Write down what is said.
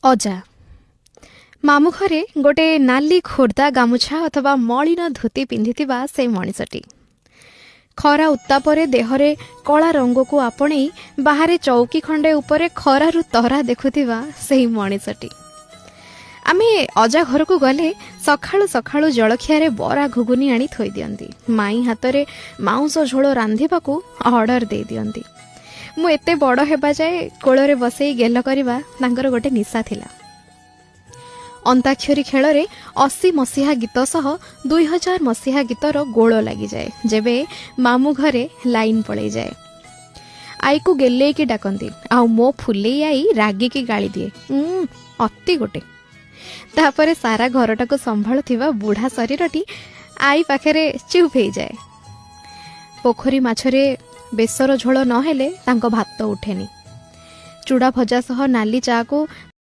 ଅଜା ମାମୁଁ ଘରେ ଗୋटे ନାଲି ଖୋର୍ଦ୍ଧା ଗାମୁଛା ଅଥବା ମଳିନ ଧୋତି ପିନ୍ଧିଥିବା ସେ ମଣିଷଟି ଖରା ଉତ୍ତାପରେ ଦେହରେ କଳା ରଙ୍ଗକୁ ଆପଣେଇ ବାହାରେ ଚୌକି ଖଣ୍ଡେ ଉପରେ ଖରାରୁ ତରା ଦେଖୁଥିବା ସେହି ମଣିଷଟି। ଆମେ ଅଜା ଘରକୁ ଗଲେ ସକାଳୁ ସକାଳୁ ଜଳଖିଆରେ ବରା ଘୁଗୁନି ଆଣି ଥୋଇ ଦିଅନ୍ତି। ମାଇଁ ହାତରେ ମାଉଁସ ଝୋଳ ରାନ୍ଧିବାକୁ ଅର୍ଡର ଦେଇ ଦିଅନ୍ତି। ମୁଁ ଏତେ ବଡ଼ ହେବା ଯାଏ କୋଳରେ ବସେଇ ଗେଲ କରିବା ତାଙ୍କର ଗୋଟେ ନିଶା ଥିଲା। ଅନ୍ତାକ୍ଷରୀ ଖେଳରେ 80 ମସିହା ଗୀତ ସହ 2000 ମସିହା ଗୀତର ଗୋଳ ଲାଗିଯାଏ। ଯେବେ ମାମୁଁ ଘରେ ଲାଇନ୍ ପଳେଇଯାଏ ଆଈକୁ ଗେଲେଇକି ଡାକନ୍ତି, ଆଉ ମୋ ଫୁଲେଇ ଆଈ ରାଗିକି ଗାଳି ଦିଏ, ଅତି ଗୋଟେ। ତାପରେ ସାରା ଘରଟାକୁ ସମ୍ଭାଳୁଥିବା ବୁଢ଼ା ଶରୀରଟି ଆଈ ପାଖରେ ଚୁପ୍ ହେଇଯାଏ। ପୋଖରୀ ମାଛରେ ବେସର ଝୋଳ ନହେଲେ ତାଙ୍କ ଭାତ ଉଠେନି। ଚୁଡ଼ା ଭଜା ସହ ନାଲି ଚାକୁ